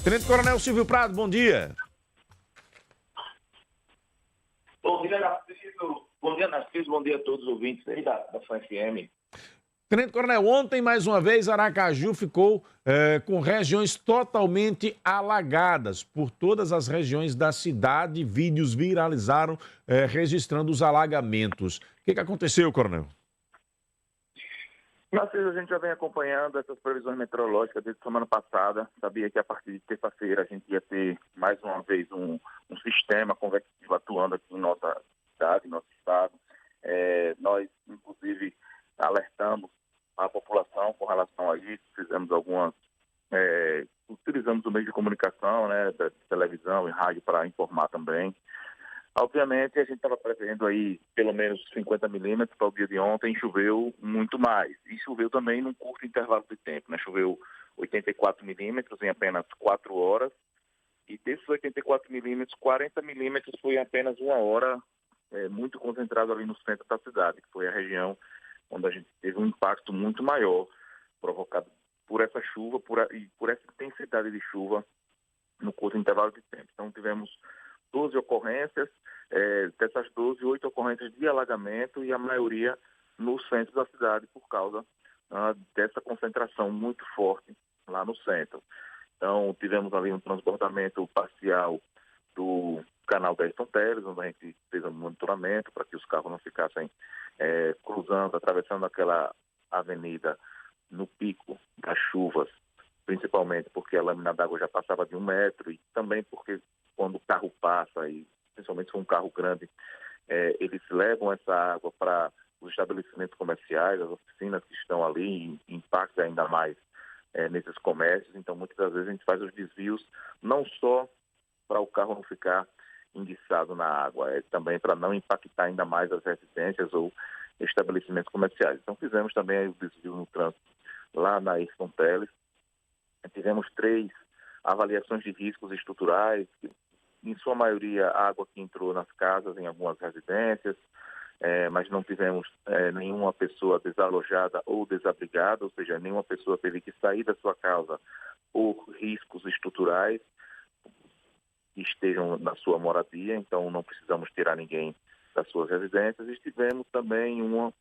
Tenente Coronel Silvio Prado, bom dia. Bom dia, Narciso. Bom dia a todos os ouvintes aí da FAN-FM. Tenente Coronel, ontem, mais uma vez, Aracaju ficou com regiões totalmente alagadas por todas as regiões da cidade. Vídeos viralizaram registrando os alagamentos. O que aconteceu, Coronel? Narciso, a gente já vem acompanhando essas previsões meteorológicas desde a semana passada. Sabia que a partir de terça-feira a gente ia ter mais uma vez um sistema convectivo atuando aqui em nossa cidade, em nosso estado. Nós, inclusive, alertamos a população com relação a isso, utilizamos o meio de comunicação, né, da televisão e rádio para informar também. Obviamente, a gente estava prevendo aí pelo menos 50 milímetros para o dia de ontem, choveu muito mais. E choveu também num curto intervalo de tempo, né? Choveu 84 milímetros em apenas 4 horas. E desses 84 milímetros, 40 milímetros foi em apenas 1 hora, muito concentrado ali no centro da cidade, que foi a região onde a gente teve um impacto muito maior, provocado por essa chuva e por essa intensidade de chuva no curto intervalo de tempo. Então, tivemos 12 ocorrências, dessas 12, 8 ocorrências de alagamento e a maioria no centro da cidade por causa dessa concentração muito forte lá no centro. Então, tivemos ali um transbordamento parcial do canal da Ayrton Teles, onde a gente fez um monitoramento para que os carros não ficassem cruzando, atravessando aquela avenida no pico das chuvas, principalmente porque a lâmina d'água já passava de 1 metro e também porque quando o carro passa, e principalmente se for um carro grande, eles levam essa água para os estabelecimentos comerciais, as oficinas que estão ali, e impacta ainda mais nesses comércios. Então, muitas das vezes a gente faz os desvios não só para o carro não ficar enguiçado na água, também para não impactar ainda mais as residências ou estabelecimentos comerciais. Então, fizemos também o desvio no trânsito lá na Ayrton Teles. Tivemos 3 avaliações de riscos estruturais, que, em sua maioria, a água que entrou nas casas, em algumas residências, mas não tivemos nenhuma pessoa desalojada ou desabrigada, ou seja, nenhuma pessoa teve que sair da sua casa por riscos estruturais que estejam na sua moradia, então não precisamos tirar ninguém das suas residências. E tivemos também uma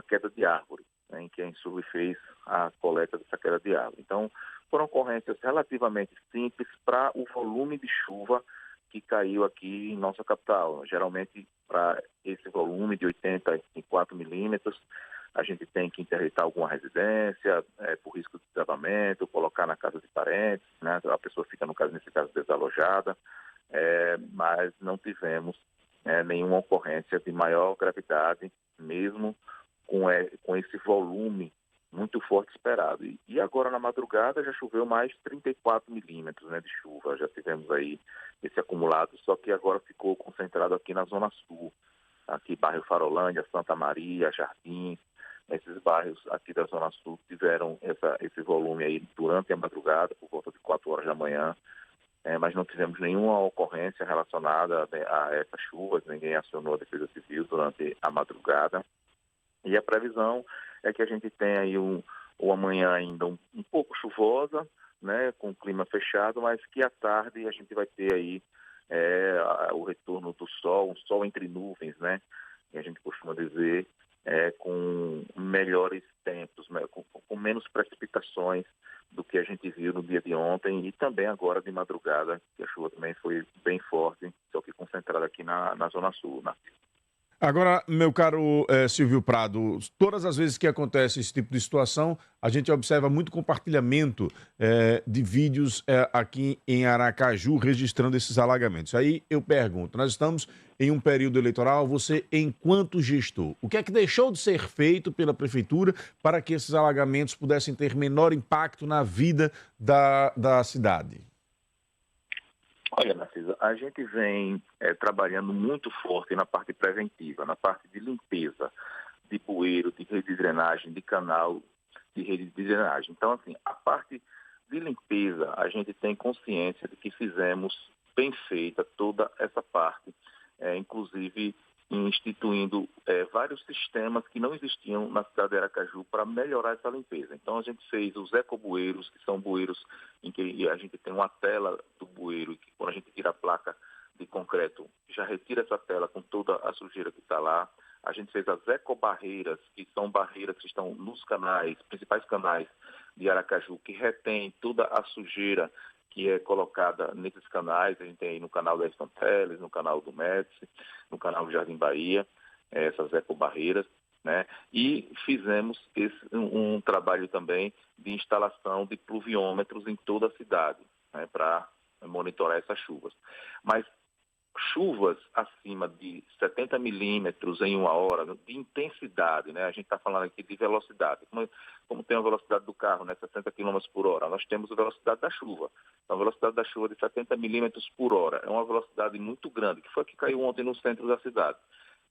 queda de árvore, né, em que a Insurb fez a coleta dessa queda de árvore. Então, foram ocorrências relativamente simples para o volume de chuva que caiu aqui em nossa capital. Geralmente, para esse volume de 84 milímetros, a gente tem que interditar alguma residência por risco de desabamento, colocar na casa de parentes, né? A pessoa fica, no caso, nesse caso, desalojada, mas não tivemos nenhuma ocorrência de maior gravidade, mesmo com esse volume muito forte esperado. E agora, na madrugada, já choveu mais 34 milímetros, né, de chuva. Já tivemos aí esse acumulado, só que agora ficou concentrado aqui na Zona Sul. Aqui, bairro Farolândia, Santa Maria, Jardim, esses bairros aqui da Zona Sul tiveram esse volume aí durante a madrugada, por volta de 4 horas da manhã, mas não tivemos nenhuma ocorrência relacionada a essas chuvas, ninguém acionou a Defesa Civil durante a madrugada. E a previsão é que a gente tenha aí uma manhã ainda um pouco chuvosa, né, com o clima fechado, mas que à tarde a gente vai ter aí o retorno do sol, um sol entre nuvens, né, que a gente costuma dizer, com melhores tempos, né, com menos precipitações do que a gente viu no dia de ontem e também agora de madrugada, que a chuva também foi bem forte, só que concentrada aqui na Zona Sul, né? Agora, meu caro Silvio Prado, todas as vezes que acontece esse tipo de situação, a gente observa muito compartilhamento de vídeos aqui em Aracaju registrando esses alagamentos. Aí eu pergunto, nós estamos em um período eleitoral, você, enquanto gestor, o que é que deixou de ser feito pela Prefeitura para que esses alagamentos pudessem ter menor impacto na vida da cidade? Olha, Narciso, a gente vem trabalhando muito forte na parte preventiva, na parte de limpeza de bueiro, de rede de drenagem, de canal de rede de drenagem. Então, assim, a parte de limpeza, a gente tem consciência de que fizemos bem feita toda essa parte, inclusive instituindo vários sistemas que não existiam na cidade de Aracaju para melhorar essa limpeza. Então, a gente fez os ecobueiros, que são bueiros em que a gente tem uma tela do bueiro, e que quando a gente tira a placa de concreto, já retira essa tela com toda a sujeira que está lá. A gente fez as ecobarreiras, que são barreiras que estão nos canais, principais canais de Aracaju, que retém toda a sujeira que é colocada nesses canais. A gente tem aí no canal da Ayrton Telles, no canal do Médici, no canal do Jardim Bahia, essas ecobarreiras, né? E fizemos um trabalho também de instalação de pluviômetros em toda a cidade, né, para monitorar essas chuvas. Mas chuvas acima de 70 milímetros em uma hora, de intensidade, né? A gente está falando aqui de velocidade. Como tem a velocidade do carro, né, 60 km por hora, nós temos a velocidade da chuva. Então, a velocidade da chuva de 70 milímetros por hora é uma velocidade muito grande, que foi a que caiu ontem no centro da cidade.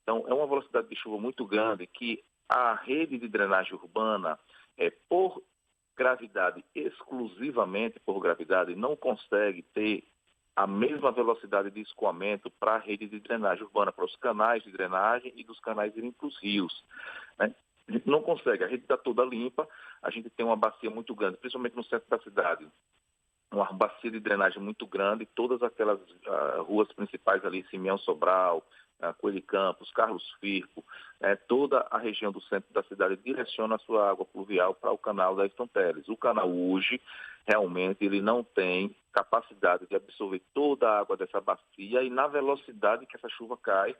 Então, é uma velocidade de chuva muito grande que a rede de drenagem urbana, por gravidade, exclusivamente por gravidade, não consegue ter a mesma velocidade de escoamento para a rede de drenagem urbana, para os canais de drenagem e dos canais irem para os rios, né? A gente não consegue, a rede está toda limpa, a gente tem uma bacia muito grande, principalmente no centro da cidade, uma bacia de drenagem muito grande, todas aquelas ruas principais ali, Simeão Sobral, Coelho Campos, Carlos Firpo, toda a região do centro da cidade direciona a sua água pluvial para o canal da Ayrton Telles. O canal hoje, realmente, ele não tem capacidade de absorver toda a água dessa bacia e na velocidade que essa chuva cai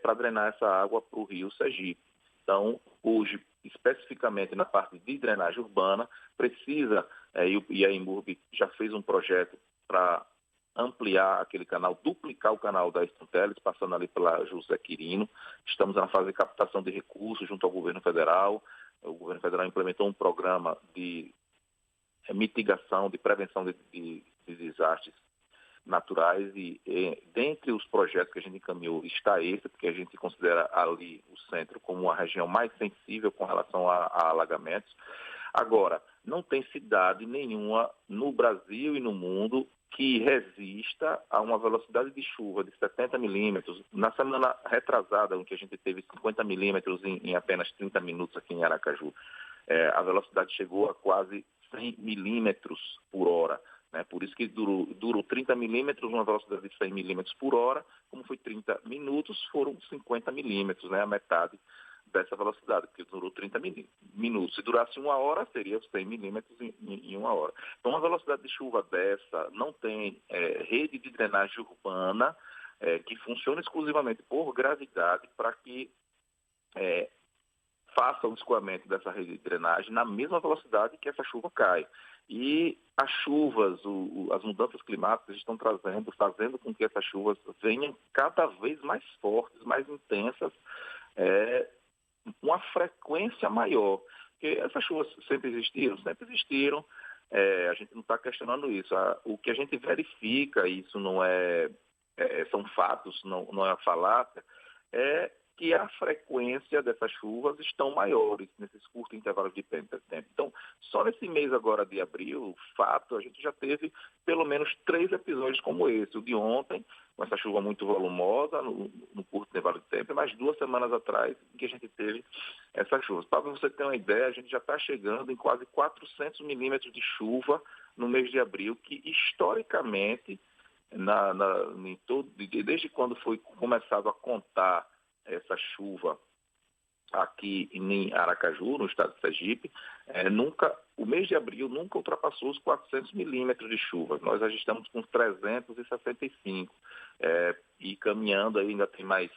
para drenar essa água para o rio Sergipe. Então, hoje, especificamente na parte de drenagem urbana, precisa, e a Imurb já fez um projeto para ampliar aquele canal, duplicar o canal da Ayrton Telles, passando ali pela José Quirino. Estamos na fase de captação de recursos junto ao governo federal. O governo federal implementou um programa de mitigação, de prevenção de desastres naturais e dentre os projetos que a gente encaminhou está esse, porque a gente considera ali o centro como uma região mais sensível com relação a alagamentos. Agora, não tem cidade nenhuma no Brasil e no mundo que resista a uma velocidade de chuva de 70 milímetros. Na semana retrasada, em que a gente teve 50 milímetros em apenas 30 minutos aqui em Aracaju, a velocidade chegou a quase 100 milímetros por hora. Né? Por isso que durou 30 milímetros, uma velocidade de 100 milímetros por hora. Como foi 30 minutos, foram 50 milímetros, né? A metade dessa velocidade, porque durou 30 minutos. Se durasse uma hora, seria 100 milímetros em uma hora. Então, uma velocidade de chuva dessa não tem rede de drenagem urbana que funciona exclusivamente por gravidade para que faça o escoamento dessa rede de drenagem na mesma velocidade que essa chuva cai. E as chuvas, as mudanças climáticas estão fazendo com que essas chuvas venham cada vez mais fortes, mais intensas, uma frequência maior. Porque essas chuvas sempre existiram, a gente não está questionando isso. O que a gente verifica, isso não são fatos, não é falácia, é que a frequência dessas chuvas estão maiores nesses curtos intervalos de tempo. Então, só nesse mês agora de abril, fato, a gente já teve pelo menos 3 episódios como esse. O de ontem, com essa chuva muito volumosa, no curto intervalo de tempo, e mais 2 semanas atrás, que a gente teve essas chuvas. Para você ter uma ideia, a gente já está chegando em quase 400 milímetros de chuva no mês de abril, que historicamente, desde quando foi começado a contar essa chuva aqui em Aracaju, no estado de Sergipe, o mês de abril nunca ultrapassou os 400 milímetros de chuva. Nós já estamos com 365 e caminhando, ainda tem mais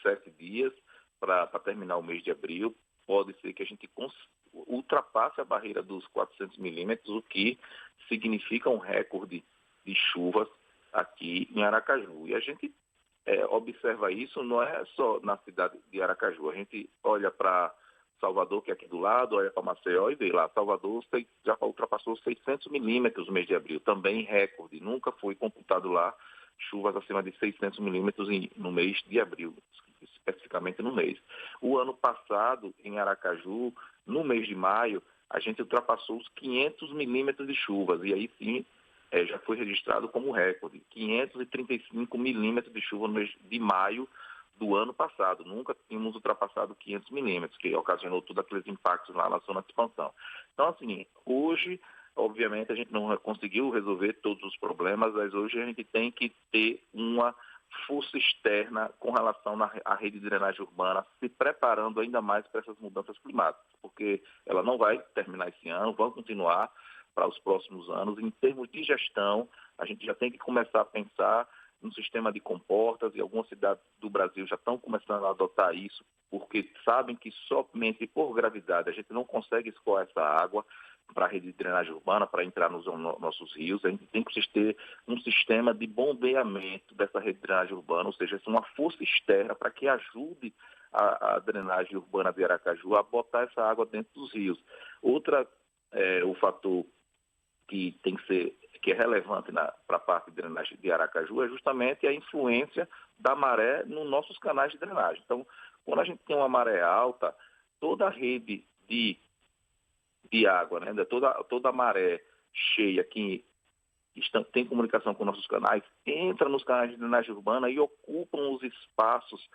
7 dias para terminar o mês de abril. Pode ser que a gente ultrapasse a barreira dos 400 milímetros, o que significa um recorde de chuvas aqui em Aracaju. E a gente observa isso, não é só na cidade de Aracaju. A gente olha para Salvador, que é aqui do lado, olha para Maceió e vê lá. Salvador já ultrapassou 600 milímetros no mês de abril, também recorde. Nunca foi computado lá chuvas acima de 600 milímetros no mês de abril, especificamente no mês. O ano passado, em Aracaju, no mês de maio, a gente ultrapassou os 500 milímetros de chuvas, e aí sim, já foi registrado como recorde, 535 milímetros de chuva no mês de maio do ano passado. Nunca tínhamos ultrapassado 500 milímetros, que ocasionou todos aqueles impactos lá na zona de expansão. Então, assim, hoje, obviamente, a gente não conseguiu resolver todos os problemas, mas hoje a gente tem que ter uma força externa com relação à rede de drenagem urbana, se preparando ainda mais para essas mudanças climáticas, porque ela não vai terminar esse ano, vão continuar para os próximos anos. Em termos de gestão, a gente já tem que começar a pensar no sistema de comportas, e algumas cidades do Brasil já estão começando a adotar isso, porque sabem que somente por gravidade a gente não consegue escoar essa água para a rede de drenagem urbana, para entrar nos nossos rios. A gente tem que ter um sistema de bombeamento dessa rede de drenagem urbana, ou seja, uma força externa para que ajude a drenagem urbana de Aracaju a botar essa água dentro dos rios. O fator que tem que ser, que é relevante para a parte de drenagem de Aracaju, é justamente a influência da maré nos nossos canais de drenagem. Então, quando a gente tem uma maré alta, toda a rede de água, né, toda a maré cheia que tem comunicação com nossos canais, entra nos canais de drenagem urbana e ocupam os espaços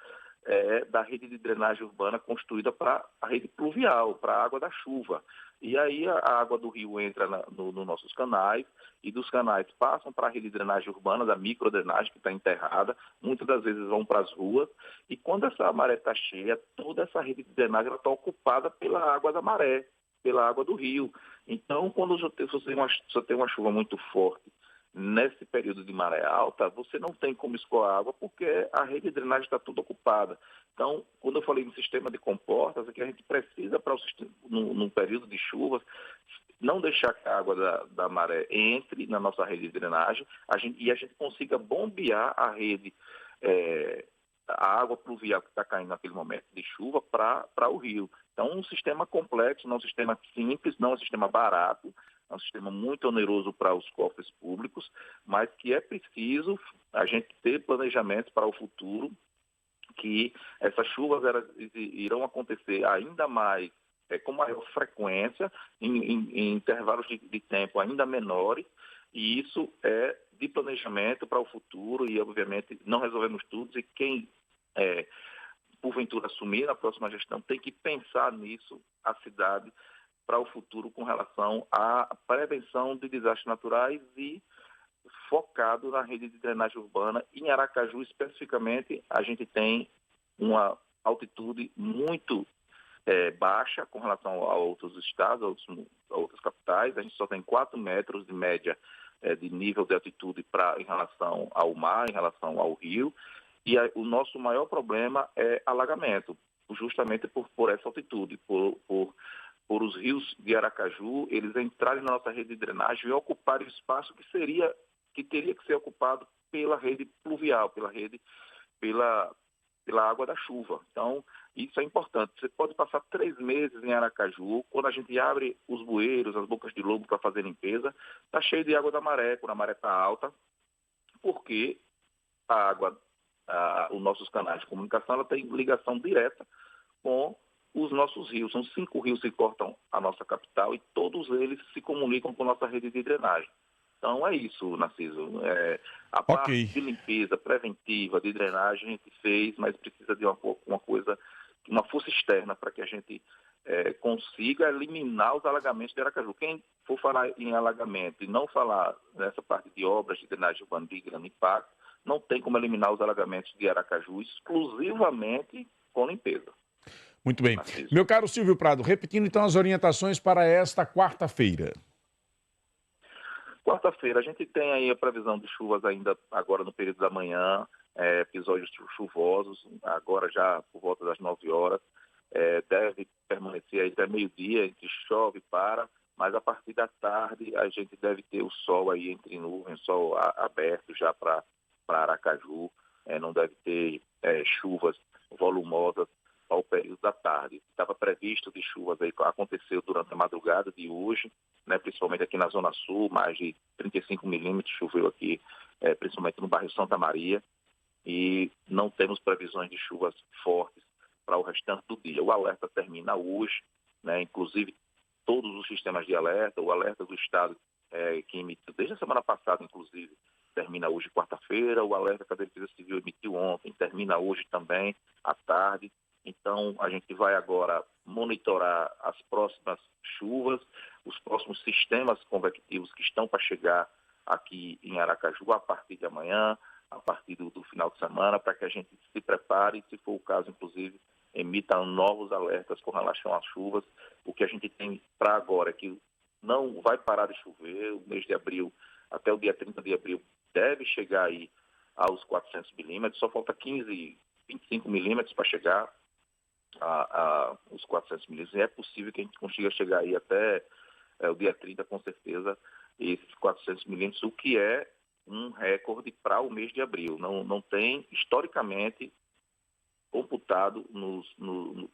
da rede de drenagem urbana construída para a rede pluvial, para a água da chuva. E aí a água do rio entra nos nossos canais, e dos canais passam para a rede de drenagem urbana, da microdrenagem que está enterrada, muitas das vezes vão para as ruas, e quando essa maré está cheia, toda essa rede de drenagem está ocupada pela água da maré, pela água do rio. Então, quando você tem uma chuva muito forte, nesse período de maré alta, você não tem como escoar água porque a rede de drenagem está toda ocupada. Então, quando eu falei no sistema de comportas, é que a gente precisa, num período de chuvas, não deixar que a água da maré entre na nossa rede de drenagem e a gente consiga bombear a rede, a água pluvial que está caindo naquele momento de chuva para o rio. Então, um sistema complexo, não um sistema simples, não um sistema barato, é um sistema muito oneroso para os cofres públicos, mas que é preciso a gente ter planejamento para o futuro, que essas chuvas irão acontecer ainda mais, com maior frequência, em intervalos de tempo ainda menores, e isso é de planejamento para o futuro, e obviamente não resolvemos tudo, e quem porventura assumir na próxima gestão tem que pensar nisso, a cidade, para o futuro com relação à prevenção de desastres naturais e focado na rede de drenagem urbana. Em Aracaju, especificamente, a gente tem uma altitude muito baixa com relação a outros estados, a outras capitais. A gente só tem 4 metros de média de nível de altitude em relação ao mar, em relação ao rio. E o nosso maior problema é alagamento, justamente por essa altitude, por os rios de Aracaju, eles entrarem na nossa rede de drenagem e ocuparem o espaço que teria que ser ocupado pela rede pluvial, pela água da chuva. Então, isso é importante. Você pode passar 3 meses em Aracaju, quando a gente abre os bueiros, as bocas de lobo para fazer limpeza, está cheio de água da maré, quando a maré está alta, porque os nossos canais de comunicação, ela tem ligação direta com os nossos rios. São 5 rios que cortam a nossa capital e todos eles se comunicam com a nossa rede de drenagem. Então é isso, Narciso. A parte de limpeza preventiva, de drenagem, a gente fez, mas precisa de uma força externa para que a gente consiga eliminar os alagamentos de Aracaju. Quem for falar em alagamento e não falar nessa parte de obras de drenagem urbana de grande impacto, não tem como eliminar os alagamentos de Aracaju exclusivamente com limpeza. Muito bem. Meu caro Silvio Prado, repetindo então as orientações para esta quarta-feira. Quarta-feira, a gente tem aí a previsão de chuvas ainda agora no período da manhã, episódios chuvosos, agora já por volta das 9 horas. Deve permanecer aí até meio-dia, entre chove e para, mas a partir da tarde a gente deve ter o sol aí entre nuvens, sol aberto já para Aracaju. Não deve ter chuvas volumosas ao período da tarde. Estava previsto de chuvas aí, aconteceu durante a madrugada de hoje, né, principalmente aqui na Zona Sul, mais de 35 milímetros choveu aqui, principalmente no bairro Santa Maria, e não temos previsões de chuvas fortes para o restante do dia. O alerta termina hoje, né, inclusive todos os sistemas de alerta, o alerta do Estado que emitiu desde a semana passada, inclusive, termina hoje, quarta-feira. quinta-feira, o alerta que a Defesa Civil emitiu ontem termina hoje também, à tarde. Então, a gente vai agora monitorar as próximas chuvas, os próximos sistemas convectivos que estão para chegar aqui em Aracaju a partir de amanhã, a partir do final de semana, para que a gente se prepare e, se for o caso, inclusive, emita novos alertas com relação às chuvas. O que a gente tem para agora é que não vai parar de chover. O mês de abril, até o dia 30 de abril, deve chegar aí aos 400 milímetros, só falta 15, 25 milímetros para chegar os 400 milímetros. E é possível que a gente consiga chegar aí até o dia 30, com certeza, esses 400 milímetros, o que é um recorde para o mês de abril. Não tem, historicamente, computado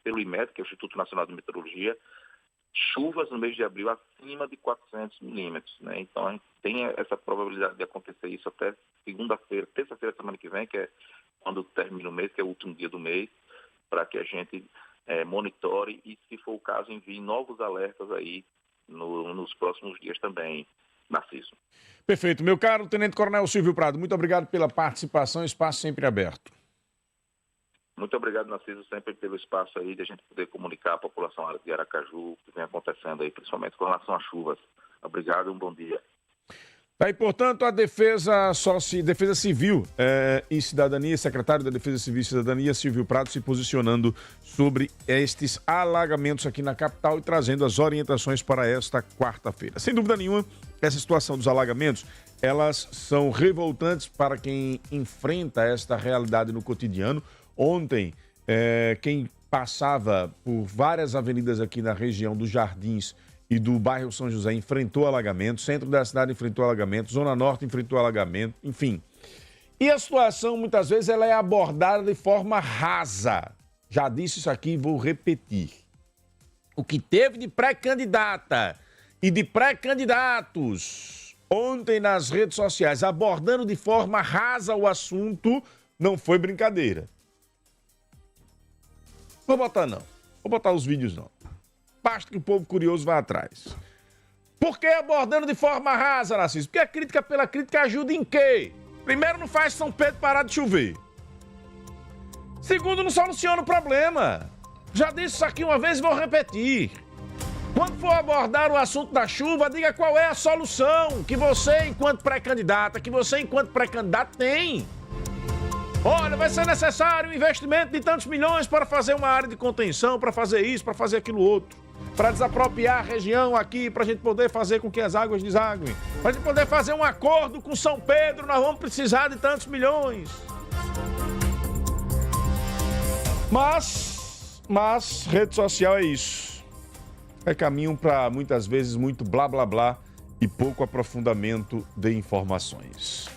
pelo IMET, que é o Instituto Nacional de Meteorologia, chuvas no mês de abril acima de 400 milímetros, né? Então, a gente tem essa probabilidade de acontecer isso até segunda-feira, terça-feira da semana que vem, que é quando termina o mês, que é o último dia do mês, para que a gente monitore e, se for o caso, envie novos alertas aí nos próximos dias também, Narciso. Perfeito. Meu caro Tenente Coronel Silvio Prado, muito obrigado pela participação, espaço sempre aberto. Muito obrigado, Narciso, sempre pelo espaço aí de a gente poder comunicar à população de Aracaju o que vem acontecendo aí, principalmente com relação às chuvas. Obrigado e um bom dia. Tá aí, portanto, a Defesa Civil e Cidadania, secretário da Defesa Civil e Cidadania, Silvio Prado, se posicionando sobre estes alagamentos aqui na capital e trazendo as orientações para esta quarta-feira. Sem dúvida nenhuma, essa situação dos alagamentos, elas são revoltantes para quem enfrenta esta realidade no cotidiano. Ontem, quem passava por várias avenidas aqui na região dos Jardins e do bairro São José enfrentou alagamento, centro da cidade enfrentou alagamento, Zona Norte enfrentou alagamento, enfim. E a situação, muitas vezes, ela é abordada de forma rasa. Já disse isso aqui e vou repetir. O que teve de pré-candidata e de pré-candidatos ontem nas redes sociais abordando de forma rasa o assunto não foi brincadeira. Vou botar os vídeos não. Basta que o povo curioso vá atrás. Por que abordando de forma rasa, Narciso? Porque a crítica pela crítica ajuda em quê? Primeiro, não faz São Pedro parar de chover. Segundo, não soluciona o problema. Já disse isso aqui uma vez e vou repetir. Quando for abordar o assunto da chuva, diga qual é a solução que você, enquanto pré-candidata, que você, enquanto pré-candidato, tem. Olha, vai ser necessário um investimento de tantos milhões para fazer uma área de contenção, para fazer isso, para fazer aquilo outro, para desapropriar a região aqui, para a gente poder fazer com que as águas desaguem, para a gente poder fazer um acordo com São Pedro, nós vamos precisar de tantos milhões. Mas rede social é isso. É caminho para, muitas vezes, muito blá, blá, blá e pouco aprofundamento de informações.